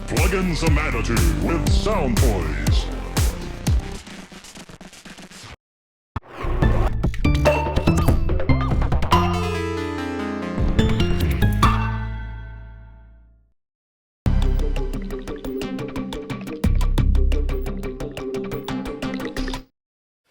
Plug in some attitude with Sound Toys.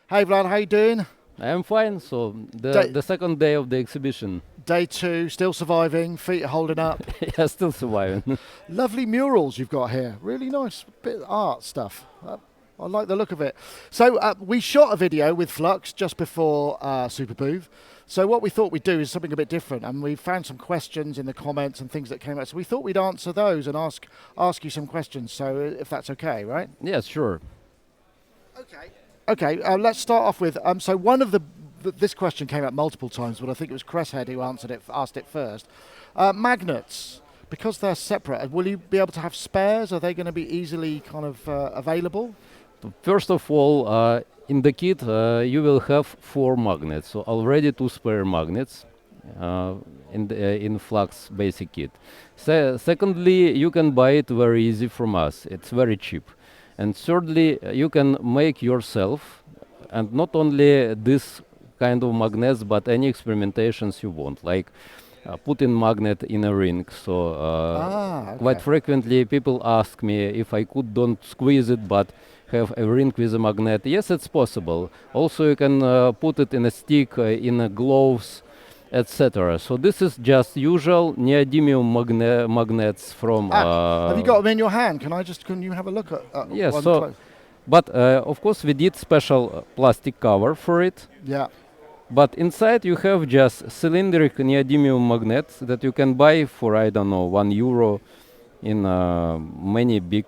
Hey Vlad, how you doing? I'm fine. So the second day of the exhibition. Day 2, still surviving, feet are holding up. Yeah, still surviving. Lovely murals you've got here. Really nice bit of art stuff. I like the look of it. So we shot a video with Flux just before Superbooth. So what we thought we'd do is something a bit different, and we found some questions in the comments and things that came out. So we thought we'd answer those and ask you some questions. So if that's okay, right? Yes, sure. Okay, let's start off with, so one of this question came up multiple times, but I think it was Cresshead who asked it first. Magnets, because they're separate, will you be able to have spares? Are they going to be easily kind of available? First of all, in the kit you will have 4 magnets, so already 2 spare magnets in Flux basic kit. Secondly, you can buy it very easy from us. It's very cheap. And thirdly, you can make yourself, and not only this kind of magnets, but any experimentations you want, like putting magnet in a ring. So Okay. quite frequently people ask me if I could don't squeeze it, but have a ring with a magnet. Yes, it's possible. Also, you can put it in a stick, in a gloves, etc. So this is just usual neodymium magnets from. Have you got them in your hand? Can you have a look at Yes. one So, close? but of course we did special plastic cover for it. Yeah. But inside you have just cylindric neodymium magnets that you can buy for, I don't know, €1 in many big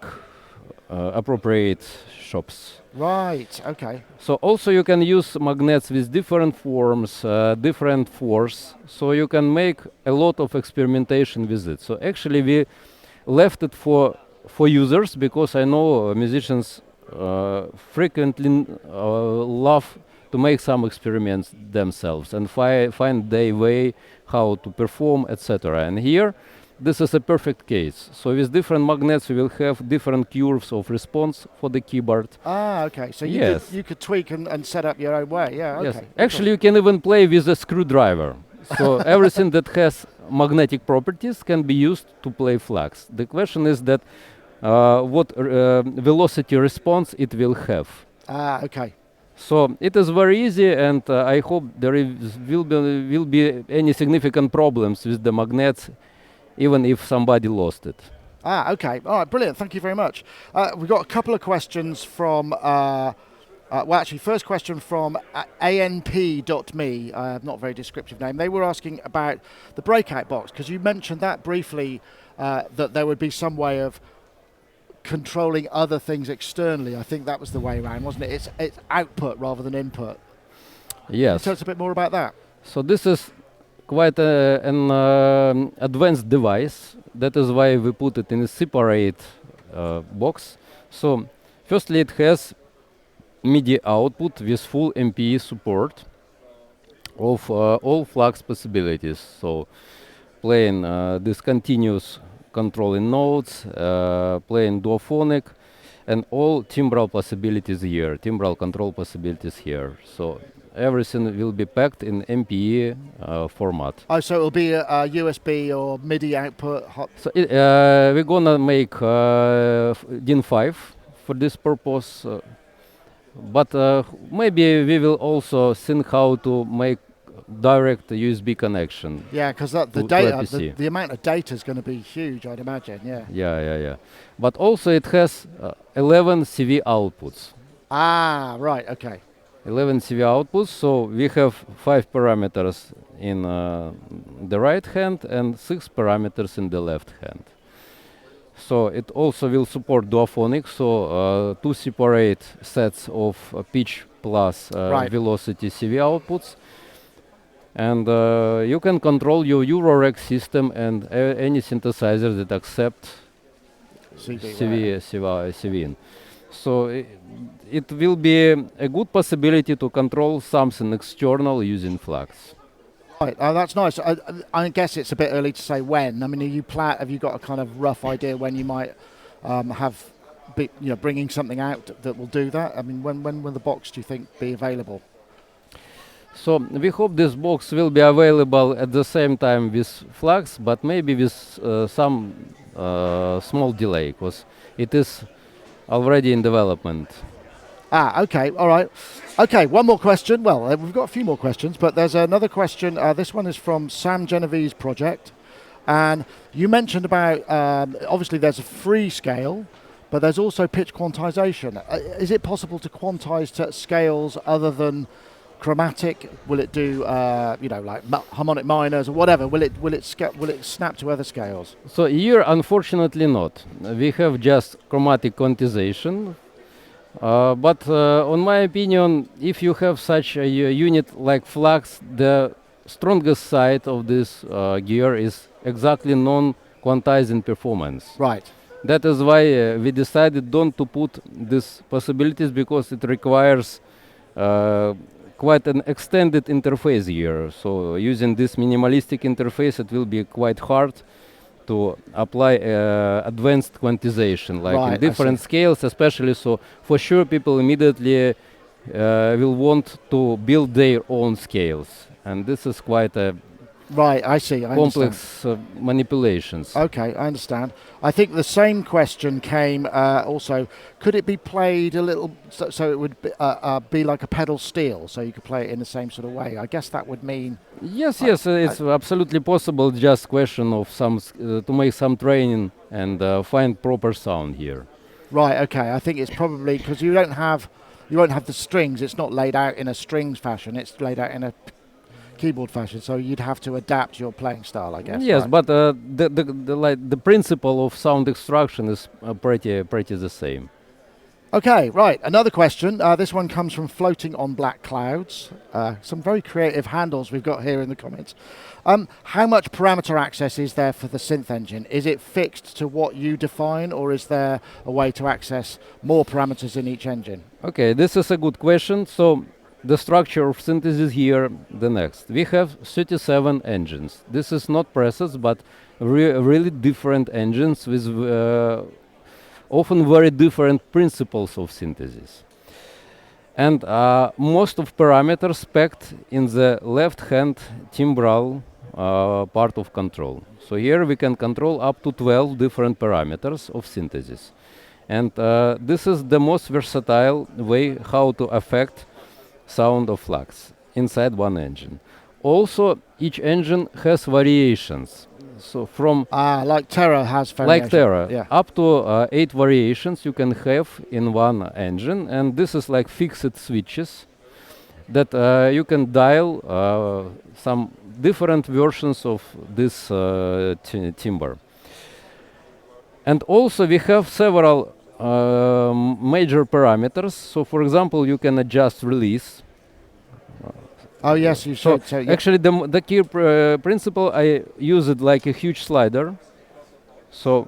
appropriate shops. Right, okay. So also you can use magnets with different forms, different force, so you can make a lot of experimentation with it. So actually we left it for users, because I know musicians frequently love to make some experiments themselves and find their way how to perform, etc. And here this is a perfect case. So with different magnets we will have different curves of response for the keyboard. Okay. So Yes. you could tweak and set up your own way. Yeah, Yes. okay. Actually you can even play with a screwdriver. So everything that has magnetic properties can be used to play Flux. The question is that what velocity response it will have. Okay. So it is very easy, and I hope will be any significant problems with the magnets, even if somebody lost it. Okay. All right, brilliant. Thank you very much. We've got a couple of questions from, first question from anp.me, not a very descriptive name. They were asking about the breakout box, because you mentioned that briefly, that there would be some way of controlling other things externally. I think that was the way around, wasn't it? It's output rather than input. Yes. Tell us a bit more about that. So this is quite an advanced device. That is why we put it in a separate box. So firstly, it has MIDI output with full MPE support of all Flux possibilities. So playing this continuous controlling notes, playing duophonic, and all timbral possibilities here, timbral control possibilities here. So everything will be packed in MPE format. Oh, so it'll be a USB or MIDI output. So we're gonna make DIN5 for this purpose, but maybe we will also think how to make direct USB connection. Yeah, because the to data, PC. the amount of data is going to be huge, I'd imagine. Yeah. Yeah. But also it has 11 CV outputs. Right. Okay. 11 CV outputs, so we have 5 parameters in the right hand and 6 parameters in the left hand. So it also will support duophonic, so 2 separate sets of pitch plus Right. velocity CV outputs. And you can control your Eurorec system and any synthesizer that accept CV in. So it will be a good possibility to control something external using Flux. Right, that's nice. I guess it's a bit early to say when. I mean, have you got a kind of rough idea when you might bringing something out that will do that? I mean, when will the box, do you think, be available? So we hope this box will be available at the same time with Flux, but maybe with some small delay, because it is already in development. Okay, all right. Okay, one more question. Well, we've got a few more questions, but there's another question. This one is from Sam Genevieve's project. And you mentioned about, obviously there's a free scale, but there's also pitch quantization. Is it possible to quantize to scales other than chromatic? Will it do, like harmonic minors or whatever? Will it snap to other scales? So here, unfortunately not. We have just chromatic quantization. But on my opinion, if you have such a unit like Flux, the strongest side of this gear is exactly non-quantizing performance. Right. That is why we decided don't to put these possibilities, because it requires quite an extended interface here. So using this minimalistic interface, it will be quite hard to apply advanced quantization, like in different scales, especially. So for sure, people immediately will want to build their own scales, and this is quite a complex manipulations. Okay, I understand. I think the same question came also. Could it be played a little so it would be like a pedal steel, so you could play it in the same sort of way? I guess that would mean. Yes, it's absolutely possible. Just question of to make some training and find proper sound here. Right. Okay. I think it's probably because you won't have the strings. It's not laid out in a strings fashion. It's laid out in a keyboard fashion, so you'd have to adapt your playing style, I guess. Yes, right? but the principle of sound extraction is pretty the same. Okay, right. Another question. This one comes from Floating on Black Clouds. Some very creative handles we've got here in the comments. How much parameter access is there for the synth engine? Is it fixed to what you define, or is there a way to access more parameters in each engine? Okay, this is a good question. So the structure of synthesis here, the next. We have 37 engines. This is not presets, but really different engines with often very different principles of synthesis. And most of parameters packed in the left-hand timbral part of control. So here we can control up to 12 different parameters of synthesis. And this is the most versatile way how to affect sound of Flux inside one engine. Also, each engine has variations. So from like Terra has variations. Like Terra, yeah. Up to 8 variations you can have in one engine, and this is like fixed switches that you can dial some different versions of this timbre. And also we have several major parameters. So for example, you can adjust release. Oh yes, you should. So actually the key principle, I use it like a huge slider. So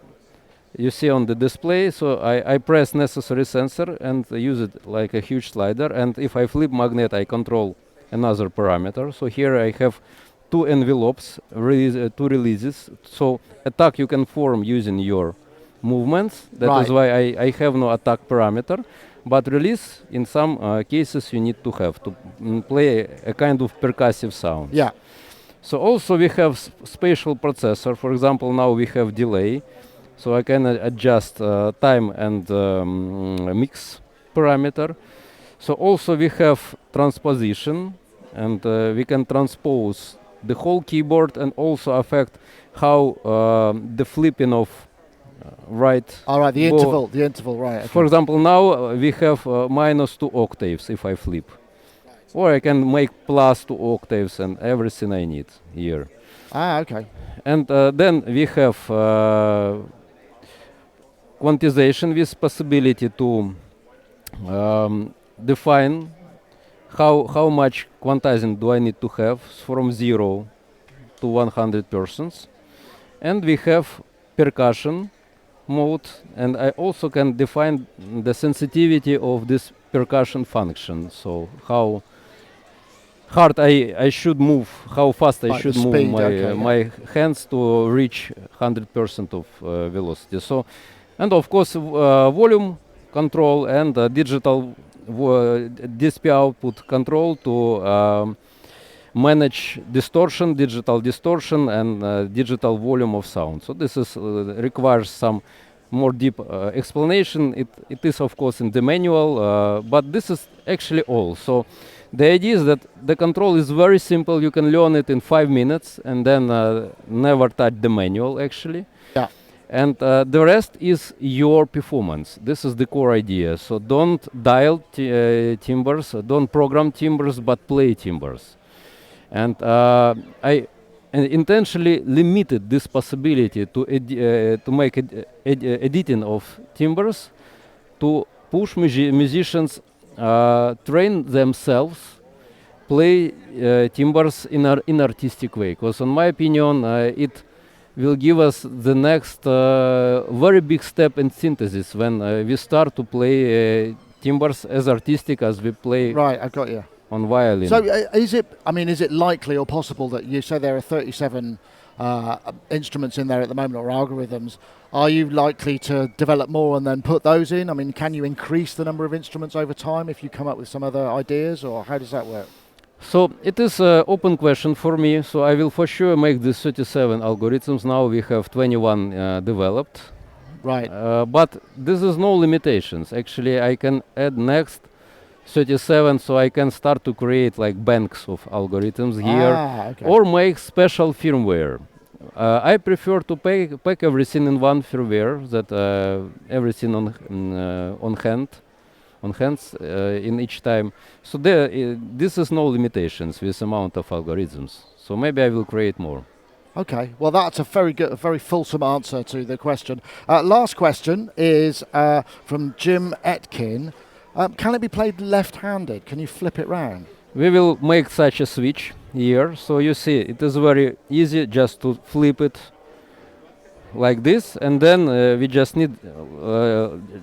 you see on the display, so I press necessary sensor and use it like a huge slider, and if I flip magnet I control another parameter. So here I have 2 envelopes, 2 releases. So attack you can form using your movements. That is why I have no attack parameter. But release, in some cases, you need to have to play a kind of percussive sound. Yeah. So also we have spatial processor. For example, now we have delay. So I can adjust time and mix parameter. So also we have transposition, and we can transpose the whole keyboard and also affect how the flipping of right. All right, the interval, right. Okay. For example, now we have -2 octaves if I flip. Or I can make +2 octaves and everything I need here. Okay. And then we have quantization with possibility to define how much quantizing do I need to have from 0 to 100%. And we have percussion mode, and I also can define the sensitivity of this percussion function. So how hard I should move, how fast I should move my hands to reach 100% of velocity. So And of course, volume control and digital DSP output control to manage distortion, digital distortion, and digital volume of sound. So this is requires some more deep explanation. It is of course in the manual, but this is actually all. So the idea is that the control is very simple. You can learn it in 5 minutes and then never touch the manual actually. Yeah. And the rest is your performance. This is the core idea. So don't dial timbres, don't program timbres, but play timbres. And I intentionally limited this possibility to make editing of timbres to push musicians train themselves play timbres in artistic way. Because in my opinion, it will give us the next very big step in synthesis when we start to play timbres as artistic as we play. Right, I've got you. On violin. So is it likely or possible that you say there are 37 instruments in there at the moment, or algorithms? Are you likely to develop more and then put those in? I mean, can you increase the number of instruments over time if you come up with some other ideas, or how does that work? So it is an open question for me. So I will for sure make these 37 algorithms. Now we have 21 developed. Right. But this is no limitations. Actually, I can add next 37, so I can start to create like banks of algorithms here, Okay. or make special firmware. I prefer to pack everything in one firmware, that everything on hands in each time. So this is no limitations with amount of algorithms. So maybe I will create more. Okay, well that's a very good, a very fulsome answer to the question. Last question is from Jim Etkin. Can it be played left-handed? Can you flip it round? We will make such a switch here. So you see, it is very easy just to flip it like this, and then we just need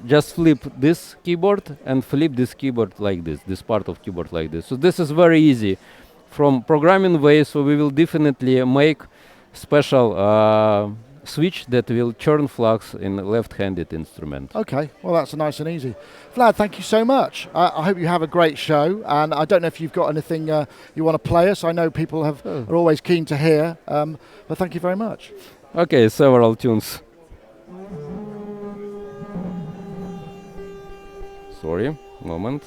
just flip this keyboard and flip this keyboard like this part of keyboard like this. So this is very easy from programming way. So we will definitely make special switch that will turn Flux in left-handed instrument. Okay, well that's nice and easy. Vlad, thank you so much. I hope you have a great show, and I don't know if you've got anything you want to play us. I know people are always keen to hear, but thank you very much. Okay, several tunes. Sorry, moment.